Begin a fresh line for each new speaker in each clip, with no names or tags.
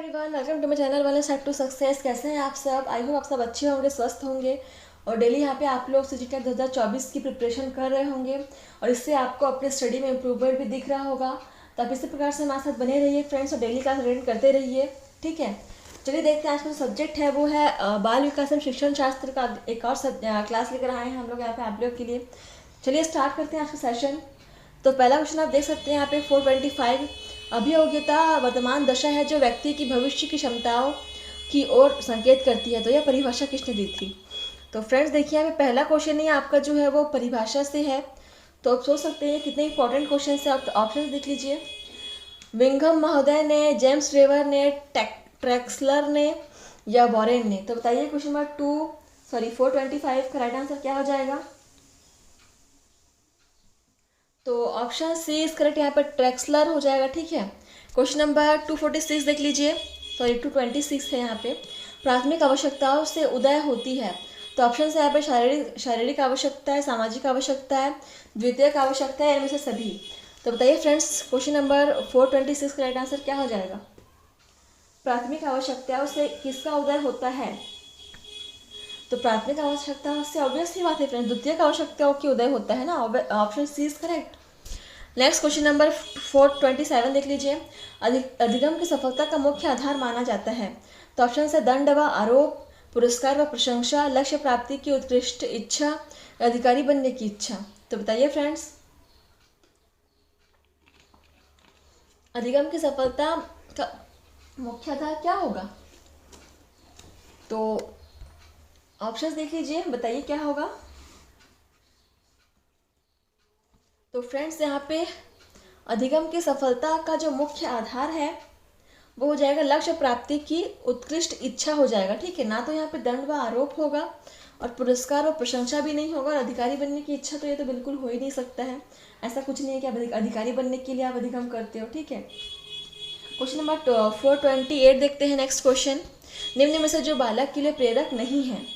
Everyone, welcome to my channel one side to success. कैसे हैं आप सब? आई होप आप सब अच्छे होंगे, स्वस्थ होंगे और डेली यहाँ पे आप लोग सीजीटेट 2024 की प्रिपरेशन कर रहे होंगे और इससे आपको अपने स्टडी में इम्प्रूवमेंट भी दिख रहा होगा। तो आप इसी प्रकार से हमारे साथ बने रहिए फ्रेंड्स और डेली क्लास अटेंड करते रहिए, ठीक है। चलिए देखते हैं आज का जो सब्जेक्ट है वो है बाल विकास एवं शिक्षण शास्त्र का एक और क्लास लेकर आए हैं हम लोग यहाँ पे आप लोग के लिए। चलिए स्टार्ट करते हैं आज का सेशन। तो पहला क्वेश्चन आप देख सकते हैं यहाँ पे 425, अभियोग्यता वर्तमान दशा है जो व्यक्ति की भविष्य की क्षमताओं की ओर संकेत करती है। तो यह परिभाषा किसने दी थी? तो फ्रेंड्स देखिए यहाँ पे पहला क्वेश्चन ही आपका जो है वो परिभाषा से है। तो आप सोच सकते हैं कितने इंपॉर्टेंट क्वेश्चन से। आप ऑप्शन देख लीजिए, विंघम महोदय ने, जेम्स रेवर ने, ट्रेक्सलर ने या वॉरेन ने। तो बताइए क्वेश्चन नंबर 425 का राइट आंसर क्या हो जाएगा? तो ऑप्शन सी इज करेक्ट, यहाँ पर ट्रेक्सलर हो जाएगा, ठीक है। क्वेश्चन नंबर 246 देख लीजिए, 226 है यहाँ पे। प्राथमिक आवश्यकताओं से उदय होती है। तो ऑप्शन से यहाँ पे शारीरिक आवश्यकता है, सामाजिक आवश्यकता है, द्वितीयक आवश्यकता है, इनमें से सभी। तो बताइए फ्रेंड्स क्वेश्चन नंबर 426 का राइट आंसर क्या हो जाएगा? प्राथमिक आवश्यकताओं से किसका उदय होता है? तो प्राथमिक आवश्यकताओं से ऑब्वियस ही बात है फ्रेंड्स, द्वितीयक आवश्यकताओं की उदय होता है ना। Option C is correct. Next question number 427 देख लीजिए, अधिगम की सफलता का मुख्य आधार माना जाता है। तो ऑप्शन से दंड व आरोप, पुरस्कार व प्रशंसा, लक्ष्य प्राप्ति की उत्कृष्ट इच्छा, अधिकारी बनने की इच्छा। तो बताइए फ्रेंड्स अधिगम की सफलता का मुख्य आधार क्या होगा? तो ऑप्शंस देख लीजिए, बताइए क्या होगा। तो फ्रेंड्स यहाँ पे अधिगम की सफलता का जो मुख्य आधार है वो हो जाएगा लक्ष्य प्राप्ति की उत्कृष्ट इच्छा हो जाएगा, ठीक है ना। तो यहाँ पे दंड व आरोप होगा और पुरस्कार और प्रशंसा भी नहीं होगा और अधिकारी बनने की इच्छा तो ये तो बिल्कुल हो ही नहीं सकता है। ऐसा कुछ नहीं है कि आप अधिकारी बनने के लिए आप अधिगम करते हो, ठीक है। क्वेश्चन नंबर 428 देखते हैं। नेक्स्ट क्वेश्चन, निम्न में से जो बालक के लिए प्रेरक नहीं है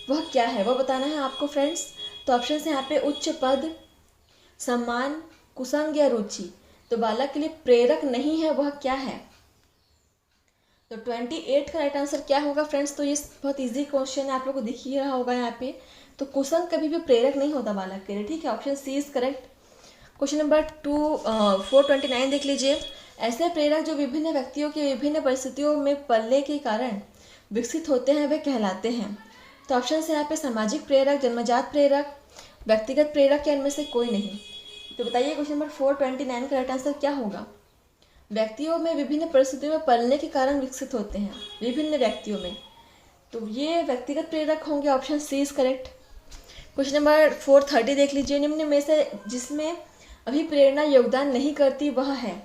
वह क्या है, वह बताना है आपको फ्रेंड्स। तो ऑप्शन है यहाँ पे उच्च पद, सम्मान, कुसंग या रुचि। तो बालक के लिए प्रेरक नहीं है वह क्या है? तो 28 का राइट आंसर क्या होगा फ्रेंड्स? तो ये बहुत इजी क्वेश्चन है, आप लोग को दिख ही रहा होगा यहाँ पे। तो कुसंग कभी भी प्रेरक नहीं होता बालक के लिए, ठीक है। Option C is correct. Question number 429 देख लीजिए, ऐसे प्रेरक जो विभिन्न व्यक्तियों की विभिन्न परिस्थितियों में पलने के कारण विकसित होते हैं वे कहलाते हैं। तो ऑप्शन से यहाँ पे सामाजिक प्रेरक, जन्मजात प्रेरक, व्यक्तिगत प्रेरक या इनमें से कोई नहीं। तो बताइए क्वेश्चन नंबर 429 का राइट आंसर क्या होगा? व्यक्तियों में विभिन्न परिस्थितियों में पलने के कारण विकसित होते हैं, विभिन्न व्यक्तियों में। तो ये व्यक्तिगत प्रेरक होंगे, option C is correct. Question number 430 देख लीजिए, निम्न में से जिसमें अभिप्रेरणा योगदान नहीं करती वह है।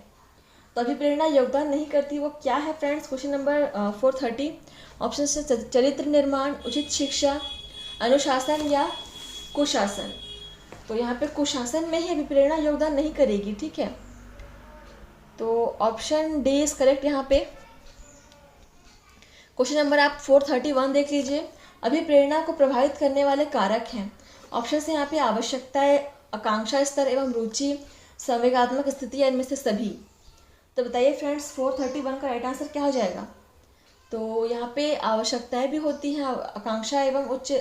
तो अभिप्रेरणा योगदान नहीं करती वो क्या है फ्रेंड्स? क्वेश्चन नंबर 430 ऑप्शन से चरित्र निर्माण, उचित शिक्षा, अनुशासन या कुशासन। तो यहाँ पे कुशासन में ही अभिप्रेरणा योगदान नहीं करेगी, ठीक है। तो ऑप्शन डी इज करेक्ट यहाँ पे। क्वेश्चन नंबर आप 431 देख लीजिए, अभिप्रेरणा को प्रभावित करने वाले कारक हैं। ऑप्शन से यहाँ पे आवश्यकताएं, आकांक्षा स्तर एवं रुचि, संवेगात्मक स्थिति या इनमें से सभी। तो बताइए फ्रेंड्स 431 का राइट आंसर क्या हो जाएगा? तो यहाँ पे आवश्यकताएं भी होती हैं, आकांक्षा एवं उच्च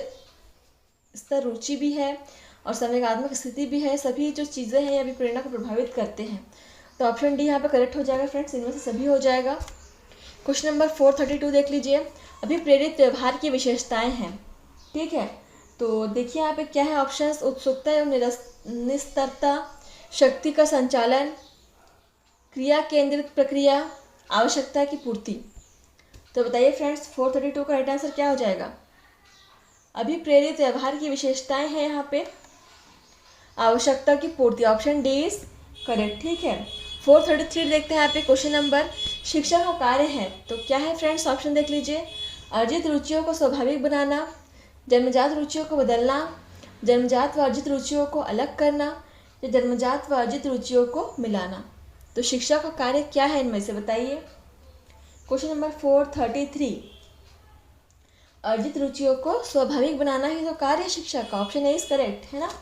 स्तर रुचि भी है और संवेगात्मक स्थिति भी है। सभी जो चीज़ें हैं ये अभिप्रेरणा को प्रभावित करते हैं। तो ऑप्शन डी यहाँ पे करेक्ट हो जाएगा फ्रेंड्स, इनमें से सभी हो जाएगा। क्वेश्चन नंबर 432 देख लीजिए, अभिप्रेरित व्यवहार की विशेषताएं हैं, ठीक है। तो देखिए यहाँ पे क्या है ऑप्शंस, उत्सुकता एवं निस्तरता, शक्ति का संचालन, क्रिया केंद्रित प्रक्रिया, आवश्यकता की पूर्ति। तो बताइए फ्रेंड्स 432 का राइट आंसर क्या हो जाएगा? अभिप्रेरित व्यवहार की विशेषताएं हैं यहाँ पे आवश्यकता की पूर्ति, ऑप्शन डी इज करेक्ट, ठीक है। 433 देखते हैं यहाँ पे क्वेश्चन नंबर, शिक्षा का कार्य है। तो क्या है फ्रेंड्स? ऑप्शन देख लीजिए, अर्जित रुचियों को स्वाभाविक बनाना, जन्मजात रुचियों को बदलना, जन्मजात व अर्जित रुचियों को अलग करना या जन्मजात व अर्जित रुचियों को मिलाना। तो शिक्षा का कार्य क्या है इनमें से बताइए। क्वेश्चन नंबर 433, अर्जित रुचियों को स्वाभाविक बनाना ही तो कार्य शिक्षा का, ऑप्शन ए इज करेक्ट, है ना।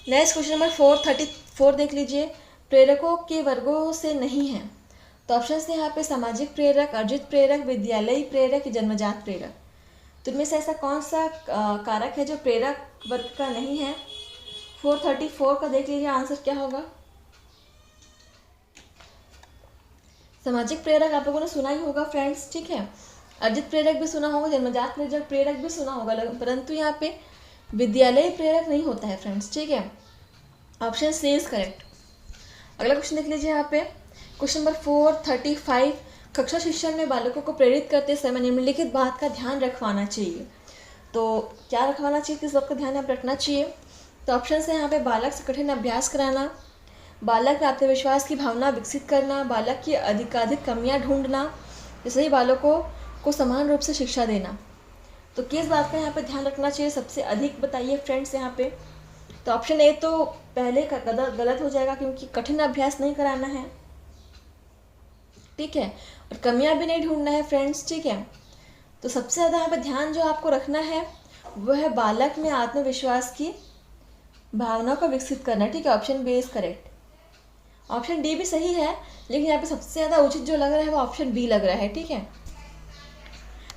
नेक्स्ट क्वेश्चन नंबर 434 देख लीजिए, प्रेरकों के वर्गों से नहीं है। तो ऑप्शन है यहाँ पे सामाजिक प्रेरक, अर्जित प्रेरक, विद्यालयी प्रेरक, जन्मजात प्रेरक। तो इनमें से ऐसा कौन सा कारक है जो प्रेरक वर्ग का नहीं है? 434 का देख लीजिए आंसर क्या होगा। सामाजिक प्रेरक आप लोगों ने सुना ही होगा फ्रेंड्स, ठीक है। अर्जित प्रेरक भी सुना होगा, जन्मजात प्रेरक भी सुना होगा, परंतु यहाँ पे विद्यालयी प्रेरक नहीं होता है फ्रेंड्स, ठीक है। Option C is correct. अगला क्वेश्चन देख लीजिए यहाँ पे, क्वेश्चन नंबर 435। कक्षा शिक्षण में बालकों को प्रेरित करते समय निम्नलिखित बात का ध्यान रखवाना चाहिए। तो क्या रखवाना चाहिए, किस बात का ध्यान आप रखना चाहिए? तो ऑप्शन है यहाँ पे बालक से कठिन अभ्यास कराना, बालक में आत्मविश्वास की भावना विकसित करना, बालक की अधिकाधिक कमियां ढूंढना, जैसे ही बालकों को समान रूप से शिक्षा देना। तो किस बात का यहाँ पे ध्यान रखना चाहिए सबसे अधिक, बताइए फ्रेंड्स यहाँ पे। तो ऑप्शन ए तो पहले का गलत हो जाएगा, क्योंकि कठिन अभ्यास नहीं कराना है, ठीक है, और कमियां भी नहीं ढूंढना है फ्रेंड्स, ठीक है। तो सबसे ज़्यादा यहाँ पे ध्यान जो आपको रखना है वो है बालक में आत्मविश्वास की भावना को विकसित करना, ठीक है। Option B is correct. Option D भी सही है, लेकिन यहाँ पे सबसे ज़्यादा उचित जो लग रहा है वो ऑप्शन बी लग रहा है, ठीक है।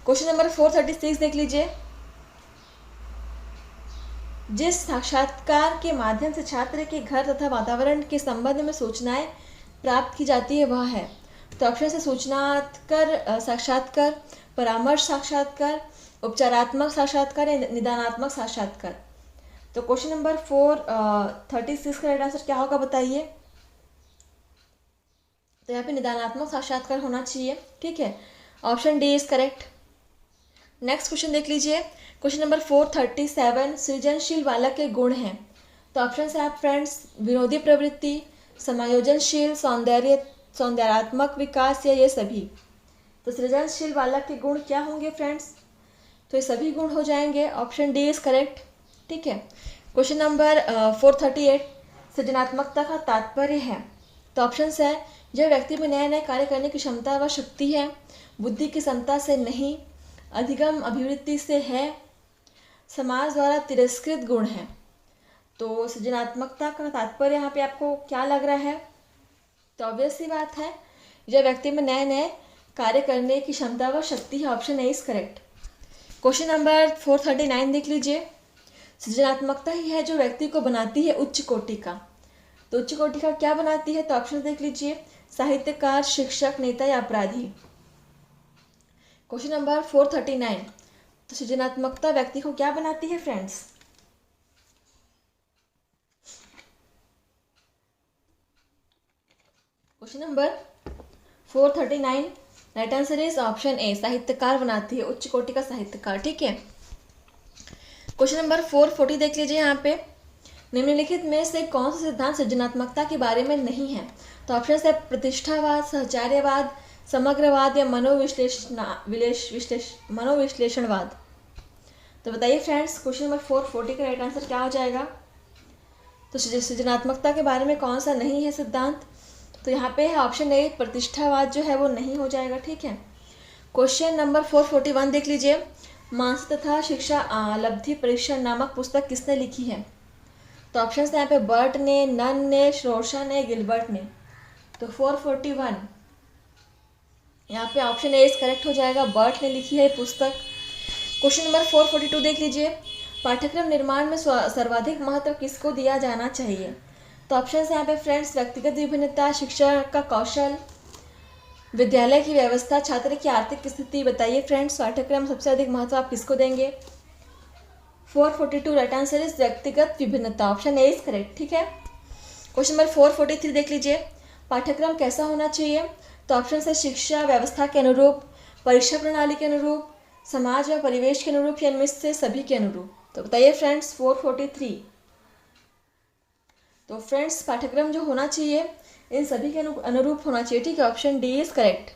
क्वेश्चन नंबर 436 देख लीजिए। जिस साक्षात्कार के माध्यम से छात्र के घर तथा वातावरण के संबंध में सूचनाएं प्राप्त की जाती है वह है। तो ऑप्शन से सूचनात्मक साक्षात्कार, परामर्श साक्षात्कार, उपचारात्मक साक्षात्कार या निदानात्मक साक्षात्कार। तो क्वेश्चन नंबर 436 का राइट आंसर क्या होगा, बताइए। तो यहाँ पे निदानात्मक साक्षात्कार होना चाहिए, ठीक है। Option D is correct. Next question देख लीजिए, क्वेश्चन नंबर 437। सृजनशील बालक के गुण हैं। तो ऑप्शन है आप फ्रेंड्स विनोदी प्रवृत्ति, समायोजनशील, सौंदर्यात्मक विकास या ये सभी। तो सृजनशील बालक के गुण क्या होंगे फ्रेंड्स? तो ये सभी गुण हो जाएंगे। ऑप्शन डी इज करेक्ट, ठीक है। Question number 438। सृजनात्मकता का तात्पर्य है। तो ऑप्शन है जो व्यक्ति में नए नए कार्य करने की क्षमता व शक्ति है, बुद्धि की क्षमता से नहीं, अधिगम अभिवृत्ति से है, समाज द्वारा तिरस्कृत गुण है। तो सृजनात्मकता का तात्पर्य यहाँ पे आपको क्या लग रहा है? तो ऑब्वियस सी बात है, जो व्यक्ति में नए नए कार्य करने की क्षमता व शक्ति है। Option A is correct. Question number 439 देख लीजिए। सृजनात्मकता ही है जो व्यक्ति को बनाती है उच्च कोटि का। तो उच्च कोटि का क्या बनाती है? तो ऑप्शन देख लीजिए, साहित्यकार, शिक्षक, नेता या अपराधी। Question number 439। तो सृजनात्मकता व्यक्ति को क्या बनाती है friends? Question number 439 right answer is option A, साहित्यकार बनाती है, उच्च कोटि का साहित्यकार, ठीक है। क्वेश्चन नंबर 440 देख लीजिए। यहाँ पे निम्नलिखित में से कौन सा सिद्धांत सृजनात्मकता के बारे में नहीं है? तो ऑप्शन है प्रतिष्ठावाद, सहचार्यवाद, समग्रवाद या मनोविश्लेषणवाद। तो बताइए फ्रेंड्स, क्वेश्चन नंबर 440 का राइट आंसर क्या हो जाएगा? तो सृजनात्मकता के बारे में कौन सा नहीं है सिद्धांत? तो यहाँ पे है ऑप्शन ए, प्रतिष्ठावाद जो है वो नहीं हो जाएगा, ठीक है। क्वेश्चन नंबर 441 देख लीजिए। मानसिक तथा शिक्षा लब्धि परीक्षण नामक पुस्तक किसने लिखी है? तो ऑप्शन है यहाँ पे बर्ट ने, नन ने, शोर्शा ने, गिलबर्ट ने। तो 441 यहाँ पे ऑप्शन ए इज करेक्ट हो जाएगा, बर्ट ने लिखी है पुस्तक। क्वेश्चन नंबर 442 देख लीजिए। पाठ्यक्रम निर्माण में सर्वाधिक महत्व किसको दिया जाना चाहिए? तो ऑप्शन है यहाँ पे फ्रेंड्स व्यक्तिगत विभिन्नता, शिक्षा का कौशल, विद्यालय की व्यवस्था, छात्र की आर्थिक स्थिति। बताइए फ्रेंड्स, पाठ्यक्रम सबसे अधिक महत्व आप किसको देंगे? 442 राइट आंसर इज व्यक्तिगत विभिन्नता। ऑप्शन ए इज करेक्ट, ठीक है। क्वेश्चन नंबर 443 देख लीजिए। पाठ्यक्रम कैसा होना चाहिए? तो ऑप्शन है शिक्षा व्यवस्था के अनुरूप, परीक्षा प्रणाली के अनुरूप, समाज व परिवेश के अनुरूप या इनमें से सभी के अनुरूप। तो बताइए फ्रेंड्स 443। तो फ्रेंड्स पाठ्यक्रम जो होना चाहिए इन सभी के अनुरूप होना चाहिए, ठीक है। Option D is correct.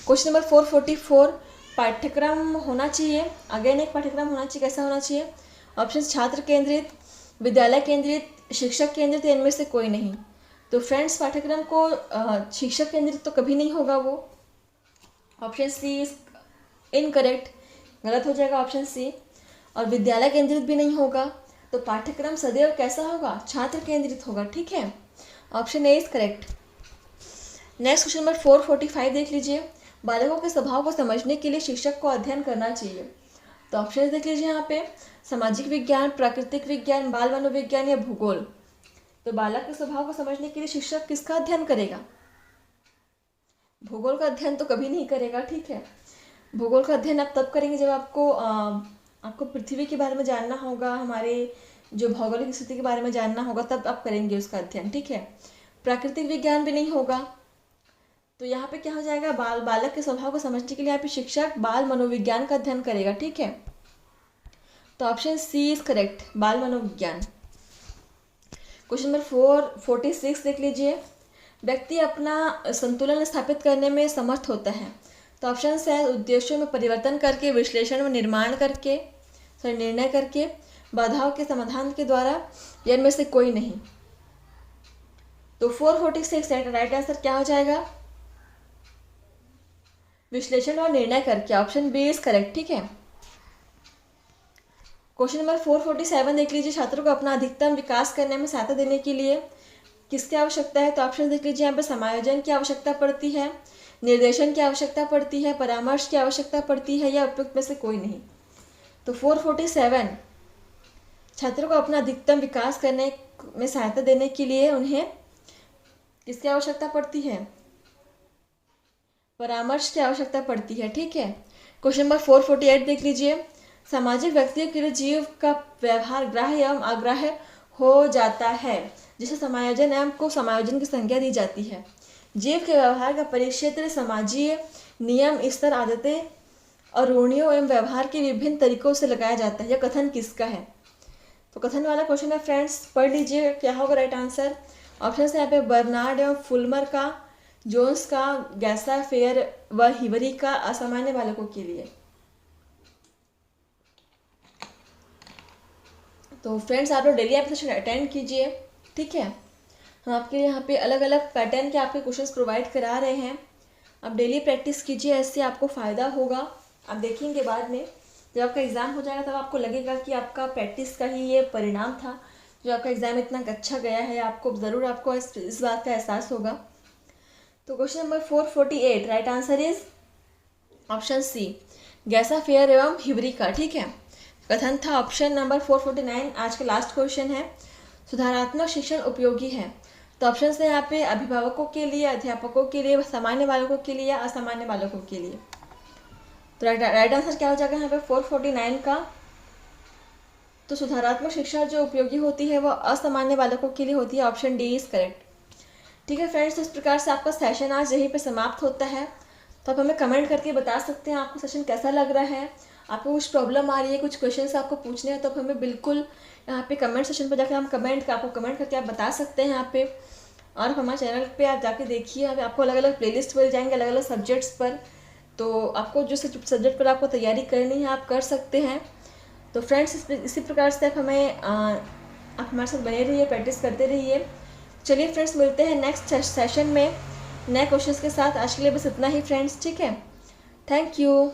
Question number 444। पाठ्यक्रम होना चाहिए, अगेन एक पाठ्यक्रम होना चाहिए, कैसा होना चाहिए? ऑप्शन छात्र केंद्रित, विद्यालय केंद्रित, शिक्षक केंद्रित या इनमें से कोई नहीं। तो फ्रेंड्स पाठ्यक्रम को शिक्षक केंद्रित तो कभी नहीं होगा वो। ऑप्शन सी इज इनकरेक्ट, गलत हो जाएगा ऑप्शन सी। और विद्यालय केंद्रित भी नहीं होगा। तो पाठ्यक्रम सदैव कैसा होगा? छात्र केंद्रित होगा, ठीक है। Option A is correct. Next question number 445 देख लीजिए। बालकों के स्वभाव को समझने के लिए शिक्षक को अध्ययन करना चाहिए। तो ऑप्शन देख लीजिए यहाँ पे, सामाजिक विज्ञान, प्राकृतिक विज्ञान, बाल मनोविज्ञान या भूगोल। तो बालक के स्वभाव को समझने के लिए शिक्षक किसका अध्ययन करेगा? भूगोल का अध्ययन तो कभी नहीं करेगा, ठीक है। भूगोल का अध्ययन आप तब करेंगे जब आपको पृथ्वी के बारे में जानना होगा, हमारे जो भौगोलिक स्थिति के बारे में जानना होगा, तब आप करेंगे उसका अध्ययन, ठीक है। प्राकृतिक विज्ञान भी नहीं होगा। तो यहाँ पे क्या हो जाएगा, बालक के स्वभाव को समझने के लिए यहाँ पे शिक्षक बाल मनोविज्ञान का अध्ययन करेगा, ठीक है। तो ऑप्शन सी इज करेक्ट, बाल मनोविज्ञान। क्वेश्चन नंबर 446 देख लीजिए। व्यक्ति अपना संतुलन स्थापित करने में समर्थ होता है। तो ऑप्शन है, उद्देश्यों में परिवर्तन करके, विश्लेषण में निर्णय करके, बाधाओं के समाधान के द्वारा, या इनमें से कोई नहीं। तो 446 राइट आंसर क्या हो जाएगा? विश्लेषण और निर्णय करके, ऑप्शन बी इज करेक्ट, ठीक है। क्वेश्चन नंबर 447 देख लीजिए। छात्रों को अपना अधिकतम विकास करने में सहायता देने के लिए किसकी आवश्यकता है? तो ऑप्शन देख लीजिए यहाँ पे, समायोजन की आवश्यकता पड़ती है, निर्देशन की आवश्यकता पड़ती है, परामर्श की आवश्यकता पड़ती है, या उपयुक्त में से कोई नहीं। तो 447 छात्रों को अपना अधिकतम विकास करने में सहायता देने के लिए उन्हें किसकी आवश्यकता पड़ती है? परामर्श की आवश्यकता पड़ती है, ठीक है। क्वेश्चन नंबर 448 देख लीजिए। सामाजिक व्यक्तियों के लिए जीव का व्यवहार ग्राह्य एवं अग्राह्य हो जाता है, जिसे समायोजन एवं को समायोजन की संज्ञा दी जाती है। जीव के व्यवहार का परिक्षेत्र समाजीय नियम, स्तर, आदतें और रूढ़ियों एवं व्यवहार के विभिन्न तरीकों से लगाया जाता है। यह कथन किसका है? तो कथन वाला क्वेश्चन है फ्रेंड्स, पढ़ लीजिए क्या होगा राइट आंसर। ऑप्शन है यहाँ पे, बर्नार्ड एवं फुलमर का, जोन्स का, गैसा फेयर व हिवरी का, असामान्य बालकों के लिए। तो फ्रेंड्स आप लोग डेली आप सेशन अटेंड कीजिए, ठीक है। हम आपके लिए यहाँ पे अलग अलग पैटर्न के आपके क्वेश्चंस प्रोवाइड करा रहे हैं। आप डेली प्रैक्टिस कीजिए, ऐसे आपको फ़ायदा होगा। आप देखेंगे बाद में जब आपका एग्ज़ाम हो जाएगा तब आपको लगेगा कि आपका प्रैक्टिस का ही ये परिणाम था जो आपका एग्ज़ाम इतना अच्छा गया है। आपको ज़रूर आपको इस बात का एहसास होगा। तो question number 448 right answer is option C, गैसा फेयर एवं हिवरी का, ठीक है। कथन था ऑप्शन नंबर 449। आज का लास्ट क्वेश्चन है, सुधारात्मक शिक्षण उपयोगी है। तो ऑप्शन है यहाँ पे, अभिभावकों के लिए, अध्यापकों के लिए, सामान्य बालकों के लिए या असामान्य बालकों के लिए। तो राइट आंसर क्या हो जाएगा यहाँ पे 449 का? तो सुधारात्मक शिक्षा जो उपयोगी होती है वह असामान्य बालकों के लिए होती है। ऑप्शन डी इज करेक्ट, ठीक है फ्रेंड्स। तो इस प्रकार से आपका सेशन आज यहीं पे समाप्त होता है। तो आप हमें कमेंट करके बता सकते हैं आपको सेशन कैसा लग रहा है, आपको कुछ प्रॉब्लम आ रही है, कुछ क्वेश्चंस आपको पूछने हैं, तो आप हमें बिल्कुल यहाँ पे कमेंट सेशन पर जाकर आपको कमेंट करके आप बता सकते हैं यहाँ पे। और हमारे चैनल पे आप जाके देखिए, आपको अलग अलग प्लेलिस्ट मिल जाएंगे अलग अलग सब्जेक्ट्स पर। तो आपको जो सब्जेक्ट पर आपको तैयारी करनी है आप कर सकते हैं। तो फ्रेंड्स इसी प्रकार से आप हमारे साथ बने रहिए, प्रैक्टिस करते रहिए। चलिए फ्रेंड्स, मिलते हैं नेक्स्ट सेशन में नए क्वेश्चंस के साथ। आज के लिए बस इतना ही फ्रेंड्स, ठीक है। Thank you.